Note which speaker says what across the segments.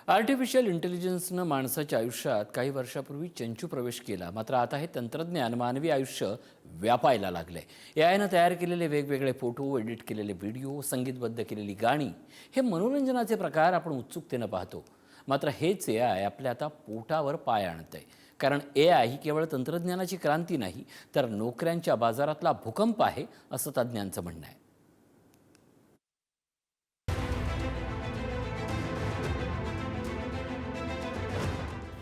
Speaker 1: Artificial इंटेलिजन्सनं माणसाच्या आयुष्यात काही वर्षापूर्वी चंचू प्रवेश केला. मात्र आता हे तंत्रज्ञान मानवी आयुष्य व्यापायला लागलंय. एआयनं तयार केलेले वेगवेगळे फोटो, एडिट केलेले व्हिडिओ, संगीतबद्ध केलेली गाणी हे मनोरंजनाचे प्रकार आपण उत्सुकतेनं पाहतो. मात्र हेच एआय आपल्या आता पोटावर पाय आणतंय. कारण एआय ही केवळ तंत्रज्ञानाची क्रांती नाही, तर नोकऱ्यांच्या बाजारातला भूकंप आहे, असं तज्ज्ञांचं म्हणणं आहे.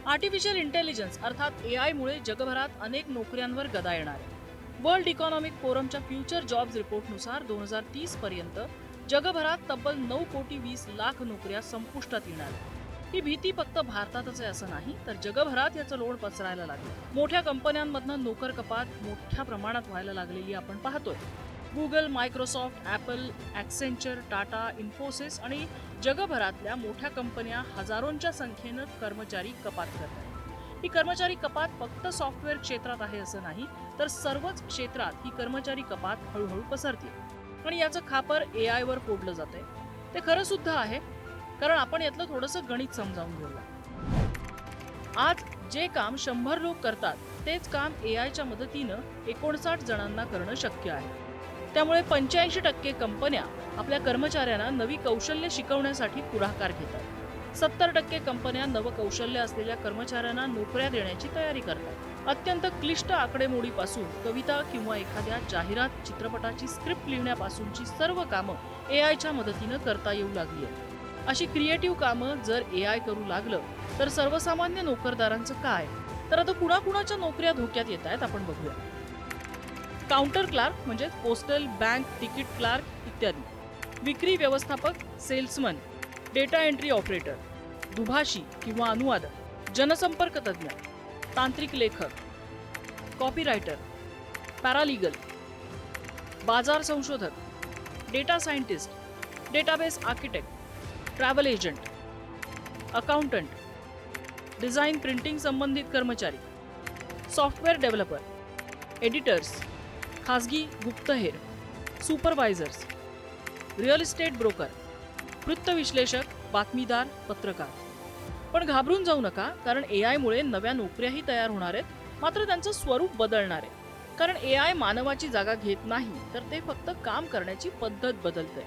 Speaker 2: आर्टिफिशियल इंटेलिजन्स अर्थात एआयमुळे जगभरात अनेक नोकऱ्यांवर गदा येणार आहे. वर्ल्ड इकॉनॉमिक फोरमच्या फ्युचर जॉब्स रिपोर्टनुसार 2030 पर्यंत जगभरात तब्बल 9 कोटी 20 लाख नोकऱ्या संपुष्टात येणार आहेत. ही भीती फक्त भारतातच आहे असं नाही, तर जगभरात याचं लोण पसरायला लागलं. मोठ्या कंपन्यांमधनं नोकर कपात मोठ्या प्रमाणात व्हायला लागलेली आपण पाहतोय. Google, Microsoft, Apple, Accenture, Tata, Infosys आणि जगभरातल्या मोठ्या कंपन्या हजारोंच्या संख्येनं कर्मचारी कपात करतात. ही कर्मचारी कपात फक्त सॉफ्टवेअर क्षेत्रात आहे असं नाही, तर सर्वच क्षेत्रात ही कर्मचारी कपात हळूहळू पसरते आणि याचं खापर एआयवर फोडलं जातंय. ते खरं सुद्धा आहे, कारण आपण यातलं थोडंसं गणित समजावून घेऊया. आज जे काम 100 लोक करतात तेच काम एआयच्या मदतीनं 59 जणांना करणं शक्य आहे. त्यामुळे 85% कंपन्या आपल्या कर्मचाऱ्यांना नवी कौशल्य शिकवण्यासाठी पुढाकार घेतात. 70% कंपन्या नवकौशल्य असलेल्या कर्मचाऱ्यांना नोकऱ्या देण्याची तयारी करतात. अत्यंत क्लिष्ट आकडेमोडीपासून कविता किंवा एखाद्या जाहिरात चित्रपटाची स्क्रिप्ट लिहिण्यापासूनची सर्व कामं एआयच्या मदतीनं करता येऊ लागली आहेत. अशी क्रिएटिव्ह कामं जर एआय करू लागलं तर सर्वसामान्य नोकरदारांचं काय? तर आता कुणाकुणाच्या नोकऱ्या धोक्यात येत आहेत आपण बघूया. काउंटर क्लार्क म्हणजे पोस्टल, बँक, तिकीट क्लार्क इत्यादी. विक्री व्यवस्थापक, सेल्समन, डेटा एंट्री ऑपरेटर, दुभाषी किंवा अनुवादक, जनसंपर्क तज्ज्ञ, तांत्रिक लेखक, कॉपीरायटर, पॅरालिगल, बाजार संशोधक, data scientist, database architect, travel agent, accountant, design printing संबंधित कर्मचारी, सॉफ्टवेअर डेव्हलपर, एडिटर्स, खाजगी गुप्तहेर, सुपरवायझर्स, रिअल इस्टेट ब्रोकर, वृत्त विश्लेषक, बातमीदार, पत्रकार. पण घाबरून जाऊ नका, कारण एआयमुळे नव्या नोकऱ्याही तयार होणार आहेत, मात्र त्यांचं स्वरूप बदलणार आहे. कारण एआय मानवाची जागा घेत नाही, तर ते फक्त काम करण्याची पद्धत बदलतंय.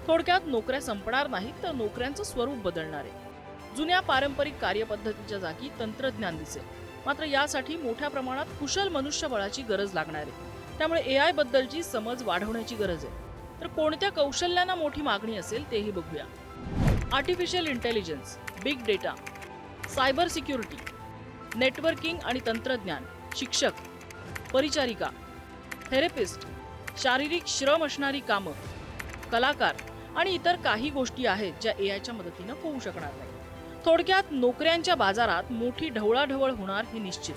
Speaker 2: थोडक्यात नोकऱ्या संपणार नाहीत, तर नोकऱ्यांचं स्वरूप बदलणार आहे. जुन्या पारंपरिक कार्यपद्धतीच्या जागी तंत्रज्ञान दिसेल, मात्र यासाठी मोठ्या प्रमाणात कुशल मनुष्यबळाची गरज लागणार आहे. त्यामुळे एआय बद्दलची समज वाढवण्याची गरज आहे. तर कोणत्या कौशल्यांना मोठी मागणी असेल तेही बघूया. Artificial intelligence, big data, cyber security, networking आणि तंत्रज्ञान, शिक्षक, परिचारिका, थेरपिस्ट, शारीरिक श्रम असणारी कामं, कलाकार आणि इतर काही गोष्टी आहेत ज्या एआयच्या मदतीनं होऊ शकणार नाही. थोडक्यात नोकऱ्यांच्या बाजारात मोठी ढवळाढवळ होणार हे निश्चित.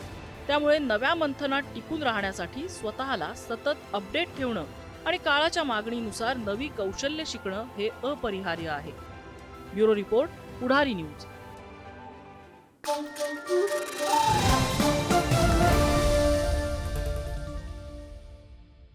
Speaker 2: त्यामुळे नव्या मंथनात टिकून राहण्यासाठी स्वतःला सतत अपडेट ठेवणं आणि काळाच्या मागणीनुसार नवी कौशल्य शिकणं हे अपरिहार्य आहे. ब्युरो रिपोर्ट, पुढारी न्यूज.